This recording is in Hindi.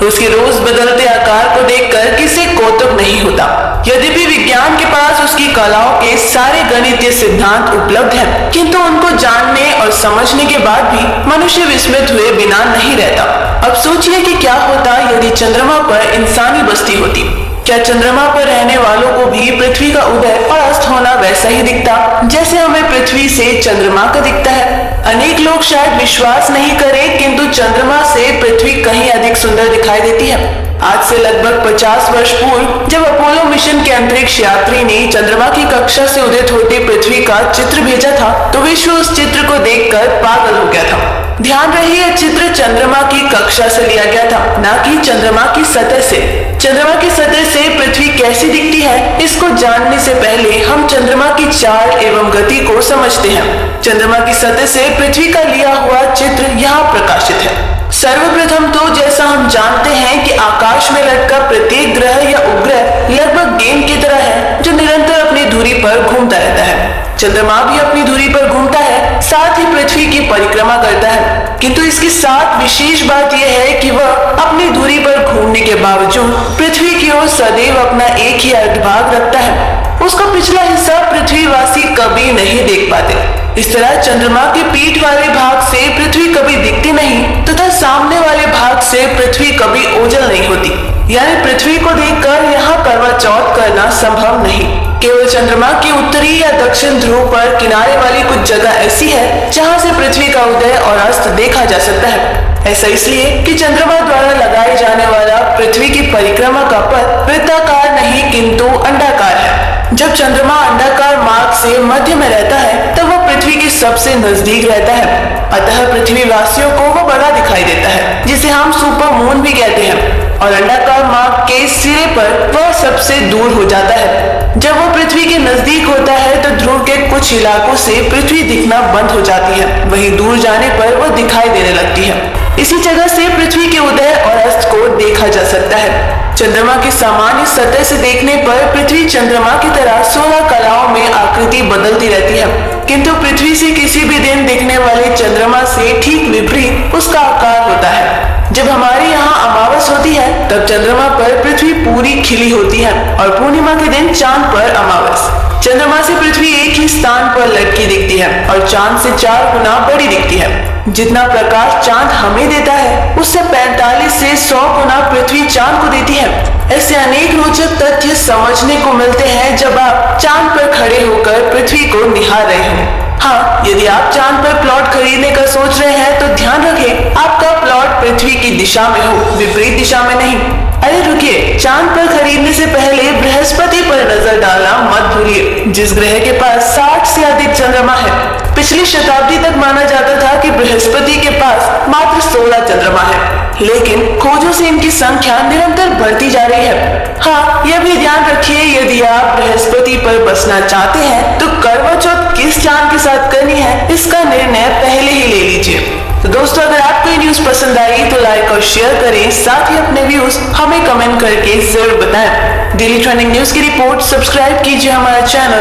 उसके रोज बदलते आकार को देखकर किसी कौतुक नहीं होता। यद्यपि विज्ञान के पास उसकी कलाओं के सारे गणितीय सिद्धांत उपलब्ध हैं, किंतु उनको जानने और समझने के बाद भी मनुष्य विस्मित हुए बिना नहीं रहता। अब सोचिए कि क्या होता यदि चंद्रमा पर इंसानी बस्ती होती। क्या चंद्रमा पर रहने वालों को भी पृथ्वी का उदय और अस्त होना वैसा ही दिखता जैसे हमें पृथ्वी से चंद्रमा का दिखता है? अनेक लोग शायद विश्वास नहीं करें, किंतु चंद्रमा से पृथ्वी कहीं अधिक सुंदर दिखाई देती है। आज से लगभग 50 वर्ष पूर्व जब अपोलो मिशन के अंतरिक्ष यात्री ने चंद्रमा की कक्षा से उदित होती पृथ्वी का चित्र भेजा था, तो विश्व उस चित्र को देखकर पागल हो गया था। ध्यान रहे, यह चित्र चंद्रमा की कक्षा से लिया गया था, न कि चंद्रमा की सतह से। चंद्रमा की सतह से पृथ्वी कैसी दिखती है, इसको जानने से पहले हम चंद्रमा की चाल एवं गति को समझते हैं। चंद्रमा की सतह से पृथ्वी का लिया हुआ चित्र यहाँ प्रकाशित है। सर्वप्रथम तो जैसा हम जानते हैं कि आकाश में लटका प्रत्येक ग्रह या उपग्रह लगभग गेंद की तरह है जो निरंतर अपनी धुरी पर घूमता रहता है। चंद्रमा भी अपनी धुरी पर घूमता है, साथ ही पृथ्वी की परिक्रमा करता है। किंतु इसके साथ विशेष बात यह है कि वह अपनी धुरी पर घूमने के बावजूद पृथ्वी की ओर सदैव अपना एक ही अर्धभाग रखता है। उसका पिछला हिस्सा पृथ्वीवासी कभी नहीं देख पाते। इस तरह चंद्रमा के पीठ वाले भाग से पृथ्वी कभी दिखती नहीं तथा सामने वाले भाग से पृथ्वी कभी ओझल नहीं होती। यानी पृथ्वी को देखकर यहाँ करवा चौथ करना संभव नहीं। केवल चंद्रमा की उत्तरी या दक्षिण ध्रुव पर किनारे वाली कुछ जगह ऐसी है जहाँ से पृथ्वी का उदय और अस्त देखा जा सकता है। ऐसा इसलिए कि चंद्रमा द्वारा लगाए जाने वाला पृथ्वी की परिक्रमा का पथ वृत्ताकार नहीं किंतु अंडाकार है। जब चंद्रमा अंडाकार मार्ग से मध्य में रहता है तब वह पृथ्वी के सबसे नजदीक रहता है। अतः पृथ्वी वासियों को वह बड़ा दिखाई देता है, जिसे हम सुपर मून भी कहते हैं। और अंडाकार मार्ग के सिरे पर वह सबसे दूर हो जाता है। जब वह पृथ्वी के नजदीक होता है तो ध्रुव के कुछ इलाकों से पृथ्वी दिखना बंद हो जाती है, वहीं दूर जाने पर वह दिखाई देने लगती है। इसी जगह से पृथ्वी के उदय और अस्त को देखा जा सकता है। चंद्रमा की सामान्य सतह से देखने पर पृथ्वी चंद्रमा की तरह 16 कलाओं में आकृति बदलती रहती है, किंतु पृथ्वी से किसी भी दिन दिखने वाले चंद्रमा से ठीक विपरीत उसका आकार होता है। जब हमारे यहाँ अमावस होती है तब चंद्रमा पर पृथ्वी पूरी खिली होती है और पूर्णिमा के दिन चांद पर अमावस। चंद्रमा से पृथ्वी एक ही स्थान पर लटकी दिखती है और चांद से 4 गुना बड़ी दिखती है। जितना प्रकाश चांद हमें देता है उससे 45 से 100 गुना पृथ्वी चांद को देती है। ऐसे अनेक रोचक तथ्य समझने को मिलते हैं जब आप चांद पर खड़े होकर पृथ्वी को निहार रहे हो। हाँ, यदि आप चांद पर प्लॉट खरीदने का सोच रहे हैं तो ध्यान रखें आपका प्लॉट पृथ्वी की दिशा में हो, विपरीत दिशा में नहीं। अरे रुकिए, चांद पर खरीदने से पहले बृहस्पति पर नजर डालना मत भूलिए, जिस ग्रह के पास 60 से अधिक चंद्रमा है। पिछली शताब्दी तक माना जाता था कि बृहस्पति के पास मात्र 16 चंद्रमा है, लेकिन खोजों से इनकी संख्या निरंतर बढ़ती जा रही है। हाँ, यह भी ध्यान रखिए यदि आप बृहस्पति पर बसना चाहते हैं तो करवा चौथ किस चांद के साथ करनी है इसका निर्णय पहले ही ले लीजिए। तो दोस्तों, अगर आपको ये न्यूज पसंद आई तो लाइक और शेयर करें, साथ ही अपने व्यूज हमें कमेंट करके जरूर बताएं। डेली ट्रेंडिंग न्यूज की रिपोर्ट सब्सक्राइब कीजिए हमारा चैनल